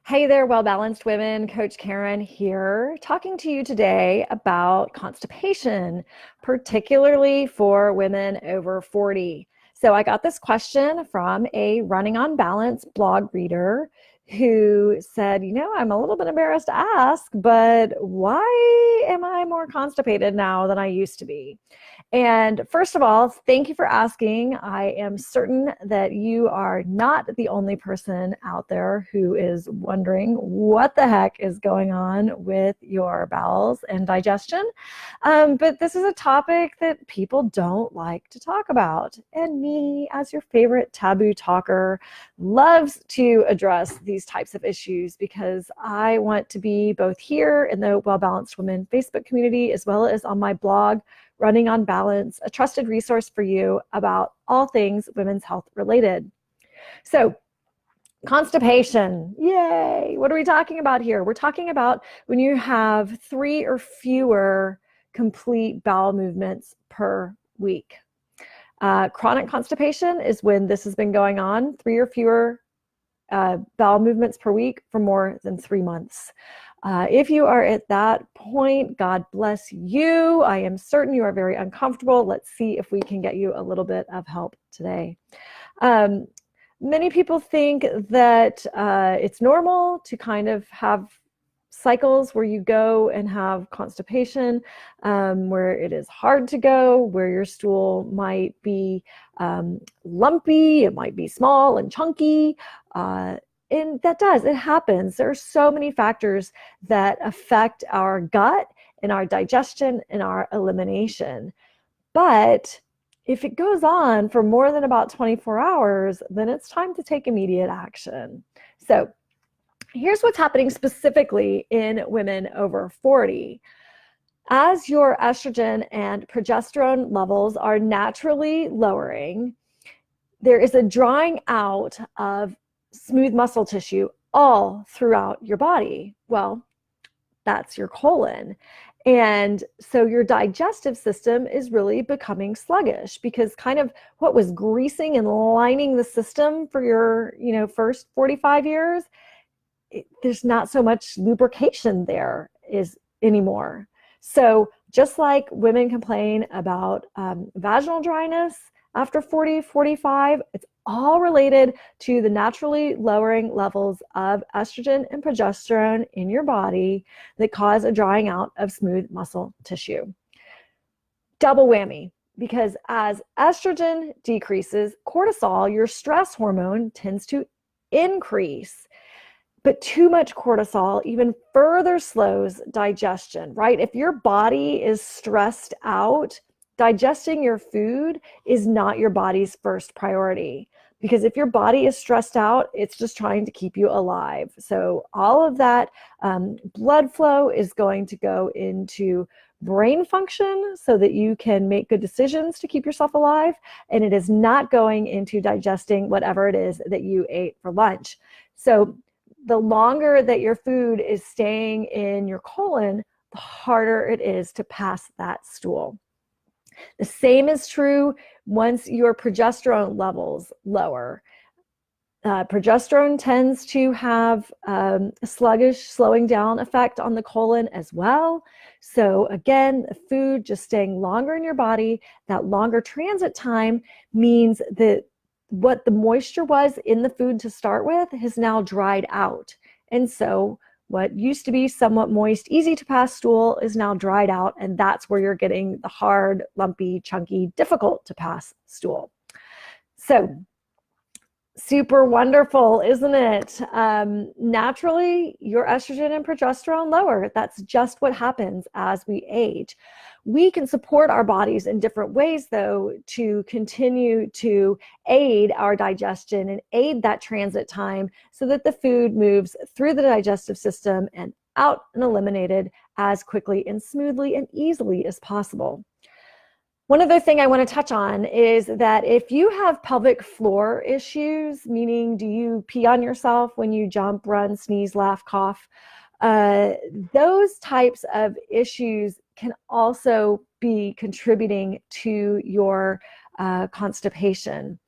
Hey there, well-balanced women. Coach Karen here, talking to you today about constipation, particularly for women over 40. So I got this question from a Running on Balance blog reader who said, I'm a little bit embarrassed to ask, but why am I more constipated now than I used to be? And first of all, thank you for asking. I am certain that you are not the only person out there who is wondering what the heck is going on with your bowels and digestion. But this is a topic that people don't like to talk about. And me, as your favorite taboo talker, loves to address these types of issues because I want to be both here in the Well Balanced Women Facebook community as well as on my blog, Running on Balance, a trusted resource for you about all things women's health related. So, constipation, yay! What are we talking about here? We're talking about when you have 3 or fewer complete bowel movements per week. Chronic constipation is when this has been going on, 3 or fewer bowel movements per week for more than 3 months. If you are at that point, God bless you. I am certain you are very uncomfortable. Let's see if we can get you a little bit of help today. Many people think that it's normal to kind of have cycles where you go and have constipation, where it is hard to go, where your stool might be lumpy, it might be small and chunky. And it happens. There are so many factors that affect our gut and our digestion and our elimination. But if it goes on for more than about 24 hours, then it's time to take immediate action. So here's what's happening specifically in women over 40. As your estrogen and progesterone levels are naturally lowering, there is a drying out of smooth muscle tissue all throughout your body. Well, that's your colon. And so your digestive system is really becoming sluggish because kind of what was greasing and lining the system for your, first 45 years, there's not so much lubrication there is anymore. So just like women complain about vaginal dryness after 40, 45, it's all related to the naturally lowering levels of estrogen and progesterone in your body that cause a drying out of smooth muscle tissue. Double whammy, because as estrogen decreases, cortisol, your stress hormone, tends to increase. But too much cortisol even further slows digestion, right? If your body is stressed out, digesting your food is not your body's first priority, because if your body is stressed out, it's just trying to keep you alive. So all of that blood flow is going to go into brain function so that you can make good decisions to keep yourself alive, and it is not going into digesting whatever it is that you ate for lunch. So the longer that your food is staying in your colon, the harder it is to pass that stool. The same is true once your progesterone levels lower. Progesterone tends to have a sluggish, slowing down effect on the colon as well. So again, the food just staying longer in your body, that longer transit time means that what the moisture was in the food to start with has now dried out. And so what used to be somewhat moist, easy to pass stool is now dried out, and that's where you're getting the hard, lumpy, chunky, difficult to pass stool. So super wonderful, isn't it? Naturally, your estrogen and progesterone lower. That's just what happens as we age. We can support our bodies in different ways, though, to continue to aid our digestion and aid that transit time so that the food moves through the digestive system and out and eliminated as quickly and smoothly and easily as possible. One other thing I want to touch on is that if you have pelvic floor issues, meaning do you pee on yourself when you jump, run, sneeze, laugh, cough, those types of issues can also be contributing to your constipation.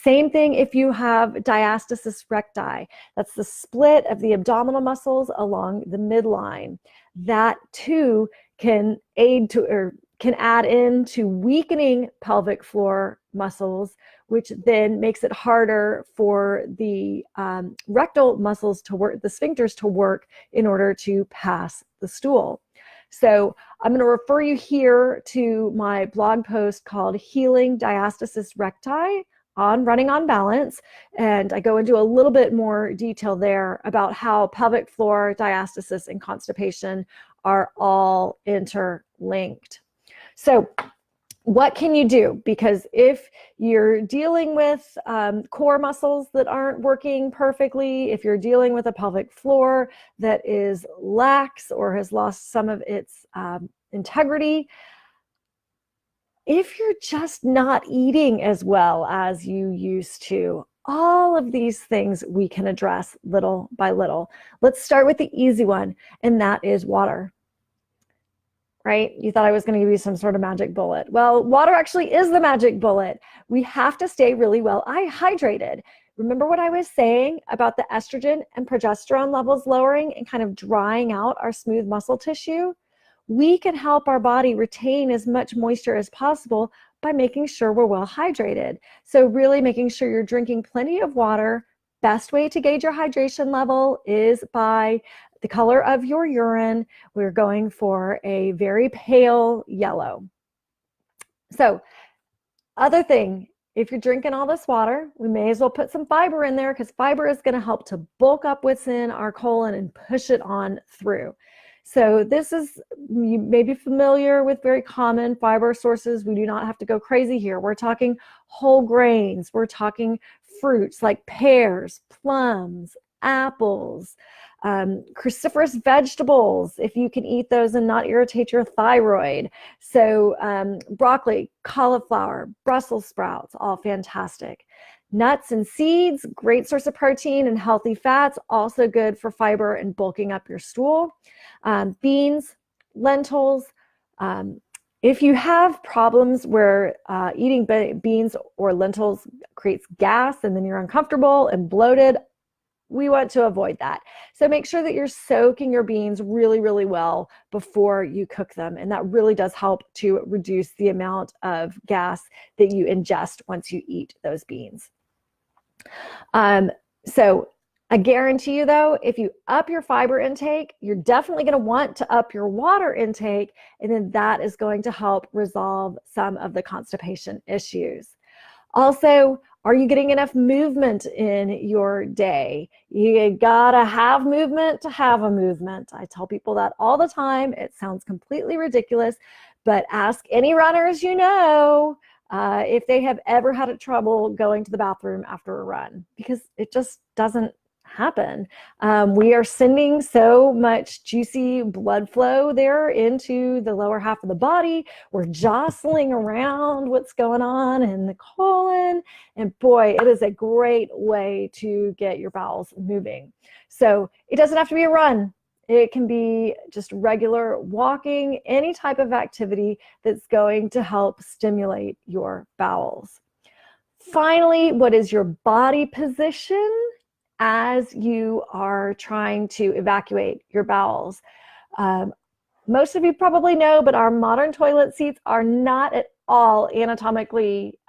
Same thing if you have diastasis recti. That's the split of the abdominal muscles along the midline. That too can aid to, or can add into weakening pelvic floor muscles, which then makes it harder for the rectal muscles to work, the sphincters to work in order to pass the stool. So I'm going to refer you here to my blog post called Healing Diastasis Recti on Running on Balance. And I go into a little bit more detail there about how pelvic floor diastasis and constipation are all interlinked. So what can you do? Because if you're dealing with core muscles that aren't working perfectly, if you're dealing with a pelvic floor that is lax or has lost some of its integrity, if you're just not eating as well as you used to, all of these things we can address little by little. Let's start with the easy one, and that is water. Right? You thought I was going to give you some sort of magic bullet. Well, water actually is the magic bullet. We have to stay really well hydrated. Remember what I was saying about the estrogen and progesterone levels lowering and kind of drying out our smooth muscle tissue? We can help our body retain as much moisture as possible by making sure we're well hydrated. So really making sure you're drinking plenty of water. Best way to gauge your hydration level is by the color of your urine. We're going for a very pale yellow. So, other thing, if you're drinking all this water, we may as well put some fiber in there, because fiber is going to help to bulk up what's in our colon and push it on through. So this is, you may be familiar with very common fiber sources. We do not have to go crazy here. We're talking whole grains. We're talking fruits like pears, plums, apples, cruciferous vegetables, if you can eat those and not irritate your thyroid. So broccoli, cauliflower, Brussels sprouts, all fantastic. Nuts and seeds, great source of protein and healthy fats, also good for fiber and bulking up your stool. Beans, lentils. If you have problems where eating beans or lentils creates gas and then you're uncomfortable and bloated, we want to avoid that. So make sure that you're soaking your beans really, really well before you cook them. And that really does help to reduce the amount of gas that you ingest once you eat those beans. So I guarantee you though, if you up your fiber intake, you're definitely going to want to up your water intake, and then that is going to help resolve some of the constipation issues. Also, are you getting enough movement in your day? You gotta have movement to have a movement. I tell people that all the time. It sounds completely ridiculous, but ask any runners you know if they have ever had trouble going to the bathroom after a run, because it just doesn't happen. We are sending so much juicy blood flow there into the lower half of the body. We're jostling around what's going on in the colon, and boy, it is a great way to get your bowels moving. So it doesn't have to be a run. It can be just regular walking, any type of activity that's going to help stimulate your bowels. Finally, what is your body position as you are trying to evacuate your bowels? Most of you probably know, but our modern toilet seats are not at all anatomically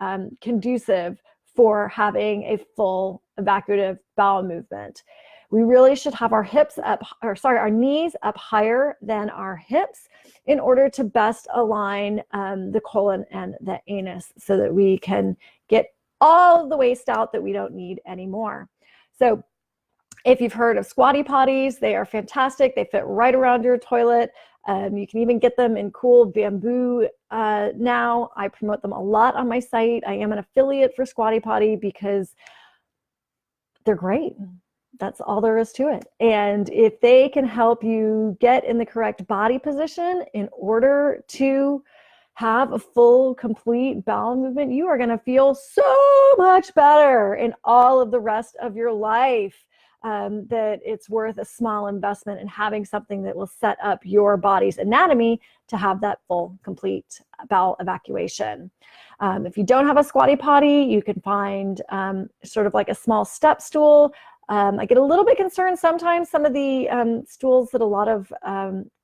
conducive for having a full evacuative bowel movement. We really should have our our knees up higher than our hips in order to best align the colon and the anus, so that we can get all of the waste out that we don't need anymore. So if you've heard of squatty potties, they are fantastic. They fit right around your toilet. You can even get them in cool bamboo now. I promote them a lot on my site. I am an affiliate for Squatty Potty because they're great. That's all there is to it. And if they can help you get in the correct body position in order to have a full, complete bowel movement, you are going to feel so much better in all of the rest of your life. that it's worth a small investment in having something that will set up your body's anatomy to have that full, complete bowel evacuation. If you don't have a squatty potty, you can find sort of like a small step stool. I get a little bit concerned sometimes. Some of the stools that a lot of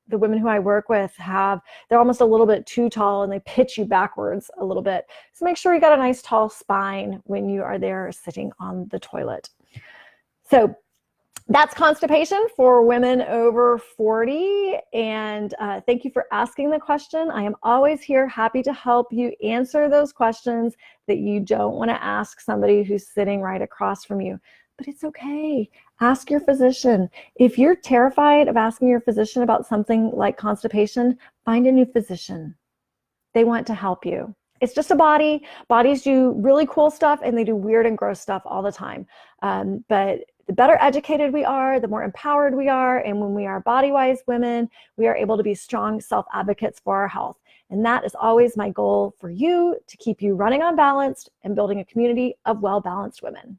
the women who I work with have, they're almost a little bit too tall and they pitch you backwards a little bit. So make sure you got a nice tall spine when you are there sitting on the toilet. So that's constipation for women over 40. And thank you for asking the question. I am always here, happy to help you answer those questions that you don't want to ask somebody who's sitting right across from you. But it's okay. Ask your physician. If you're terrified of asking your physician about something like constipation, find a new physician. They want to help you. It's just a body. Bodies do really cool stuff and they do weird and gross stuff all the time. But the better educated we are, the more empowered we are. And when we are body-wise women, we are able to be strong self-advocates for our health. And that is always my goal for you, to keep you running on balanced and building a community of well-balanced women.